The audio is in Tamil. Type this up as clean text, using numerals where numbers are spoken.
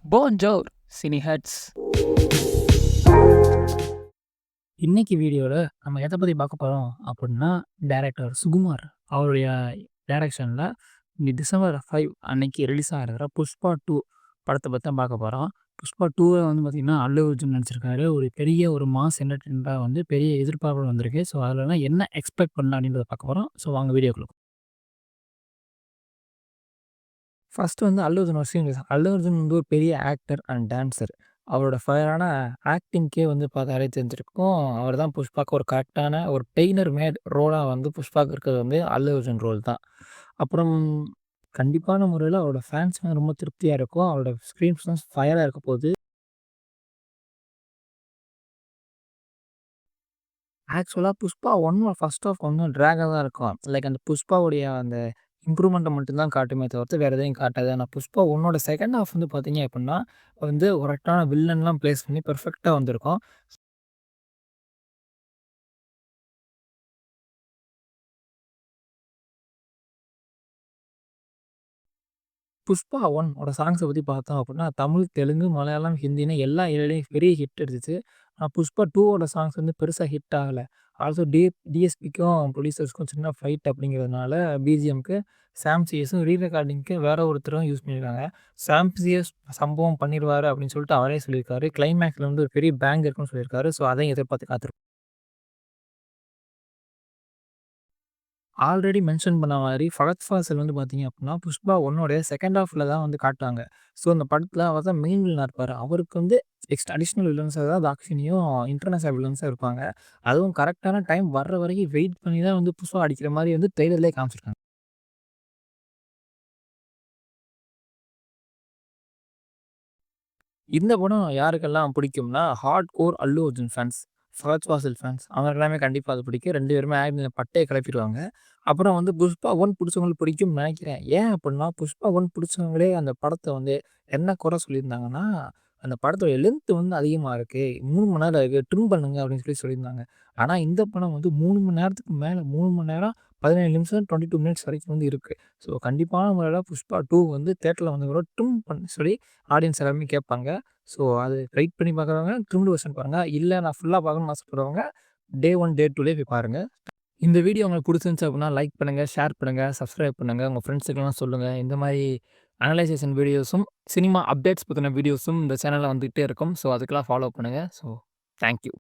போன்ஜோர் சினிஹட்ஸ். இன்னைக்கு வீடியோல நம்ம எத பத்தி பார்க்க போறோம் அப்புட்ன்னா, டைரக்டர் சுகுமார் அவருடைய டைரக்ஷன்ல டிசம்பர் 5 அன்னைக்கு ரிலீஸ் ஆகுற புஷ்பா 2 படத்த பத்தி தான் பார்க்க போறோம். புஷ்பா 2ல வந்து பார்த்தீங்கன்னா, அல்லு அர்ஜுன் நடிச்சிருக்காரு. ஒரு பெரிய ஒரு மாஸ் என்டர்டெயின்மென்ட்டா வந்து பெரிய எதிர்பார்ப்புகள் வந்திருக்கு. ஸோ, அதுலலாம் என்ன எக்ஸ்பெக்ட் பண்ணலாம் அப்படின்றத பார்க்க போறோம். ஸோ, வாங்க வீடியோக்குள்ள ஃபர்ஸ்ட்டு வந்து அல்லு அர்ஜுன் விஷயம் பேசலாம். அல்லு அர்ஜுன் வந்து ஒரு பெரிய ஆக்டர் அண்ட் டான்சர். அவரோட ஃபயரான ஆக்டிங்க்கே வந்து பார்த்தாலே தெரிஞ்சிருக்கும். அவர் தான் புஷ்பாக்கு ஒரு கரெக்ட்டான ஒரு டெய்லர் மேட் ரோலா வந்து புஷ்பாக்கு இருக்கிறது வந்து அல்லு அர்ஜுன் ரோல் தான். அப்புறம் கண்டிப்பான முறையில அவரோட ஃபேன்ஸ் வந்து ரொம்ப திருப்தியா இருக்கும். அவரோட ஸ்க்ரீன் பிரசன்ஸ் ஃபயரா இருக்க போகுது. ஆக்சுவலா புஷ்பா 1 ஃபர்ஸ்ட் ஆஃப் கொஞ்சம் ட்ராகா தான் இருக்கும். லைக் அந்த புஷ்பாவுடைய அந்த இம்ப்ரூவ்மெண்ட்ட மட்டும் தான் காட்டுமே தவிர்த்து வேற எதையும் காட்டாது. ஆனா புஷ்பா 1ஓட செகண்ட் ஹாஃப் வந்து பார்த்தீங்க அப்டின்னா, வந்து ஒரு கரெக்ட்டான வில்லன்லாம் பிளேஸ் பண்ணி பெர்ஃபெக்ட்டா வந்திருக்கும். புஷ்பா 1 ஓட சாங்ஸ பத்தி பார்த்தோம் அப்டின்னா, தமிழ், தெலுங்கு, மலையாளம், ஹிந்தின்னு எல்லா ஏரியாலயும் பெரிய ஹிட் அடிச்சுச்சு. ஆனா புஷ்பா 2ஓட சாங்ஸ் வந்து பெருசா ஹிட் ஆகல. ஆல்சோ டிஎஸ்பிக்கும் ப்ரொடியூசர்ஸ்க்கும் சின்ன ஃபைட் அப்படிங்கிறதுனால பிஜிஎம்க்கு சாம் சிஎஸும் ரீ ரெக்கார்டிங்க்கு வேற ஒருத்தரும் யூஸ் பண்ணியிருக்காங்க. சாம் சிஎஸ் சம்பவம் பண்ணிருவாரு அப்படின்னு சொல்லிட்டு அவரே சொல்லியிருக்காரு. கிளைமேக்ஸ்ல வந்து ஒரு பெரிய பேங் இருக்குன்னு சொல்லியிருக்காரு. ஸோ அதையும் எதிர்பார்த்து காத்திருக்கோம். ஆல்ரெடி மென்ஷன் பண்ண மாரி ஃபகத் ஃபாசில் வந்து பார்த்தீங்க அப்டின்னா, புஷ்பா 1 செகண்ட் ஹாஃப்ல தான் வந்து காட்டுறாங்க. ஸோ அந்த படத்தில அவர் தான் மெயின் வில்லனா இருப்பாரு. அவருக்கு வந்து அடிஷனல் வில்லன்ஸா தான் தாக்ஷினியும், இன்டர்நேஷனல் வில்லன்ஸா இருப்பாங்க. அதுவும் கரெக்ட்டான டைம் வர்ற வரைக்கும் வெயிட் பண்ணி தான் வந்து புஷ்பா அடிக்கிற மாரி வந்து ட்ரெய்லர்லயே காமிச்சிருக்காங்க. இந்த படம் யாருக்கெல்லாம் பிடிக்கும்னா, ஹார்ட் கோர் அல்லு அர்ஜுன் ஃபேன்ஸ், ஃபகத் ஃபாசில் ஃபேன்ஸ் அவங்க எல்லாமே கண்டிப்பா அது பிடிக்கும். 2 பேருமே ஆக்டிங்ல பட்டைய கிளப்பிருவாங்க. அப்புறம் வந்து புஷ்பா 1 புடிச்சவங்களுக்கு பிடிக்கும்னு நெனைக்கிறேன். ஏன் அப்புட்ன்னா, புஷ்பா 1 புடிச்சவங்களே அந்த படத்த வந்து என்ன குறை சொல்லியிருந்தாங்கன்னா, அந்த படத்தோட லென்த் வந்து அதிகமா இருக்கு. 3 மணி நேரம் இருக்கு. ட்ரிம் பண்ணுங்க அப்படின்னு சொல்லியிருந்தாங்க. ஆனா இந்த படம் வந்து 3 மணி நேரத்துக்கு மேல 3 மணி நேரம் 17 நிமிஷம் 22 மினிட்ஸ் வரைக்கும் வந்து இருக்கு. ஸோ கண்டிப்பான முறையில புஷ்பா 2 வந்து தியேட்டர்ல வந்து கூட ட்ரிம் பண்ண சொல்லி ஆடியன்ஸ் எல்லாருமே கேட்பாங்க. ஸோ அது வெயிட் பண்ணி பார்க்குறவங்க ட்ரிம்டு வெர்ஷன் பாருங்க. இல்ல நான் ஃபுல்லா பார்க்கணும்னு ஆசைப்படுறவங்க டே 1, டே 2லயே போய் பாருங்க. இந்த வீடியோ உங்களுக்கு புடிச்சிருந்துச்சு அப்படின்னா, லைக் பண்ணுங்க, ஷேர் பண்ணுங்க, சப்ஸ்கிரைப் பண்ணுங்க. உங்க ஃப்ரெண்ட்ஸுக்கெல்லாம் சொல்லுங்க. இந்த மாரி அனலைசேஷன் வீடியோஸும், சினிமா அப்டேட்ஸ் பத்தின வீடியோஸும் இந்த சேனல்ல வந்துகிட்டே இருக்கும். ஸோ அதுக்கெல்லாம் ஃபாலோ பண்ணுங்க. So thank you.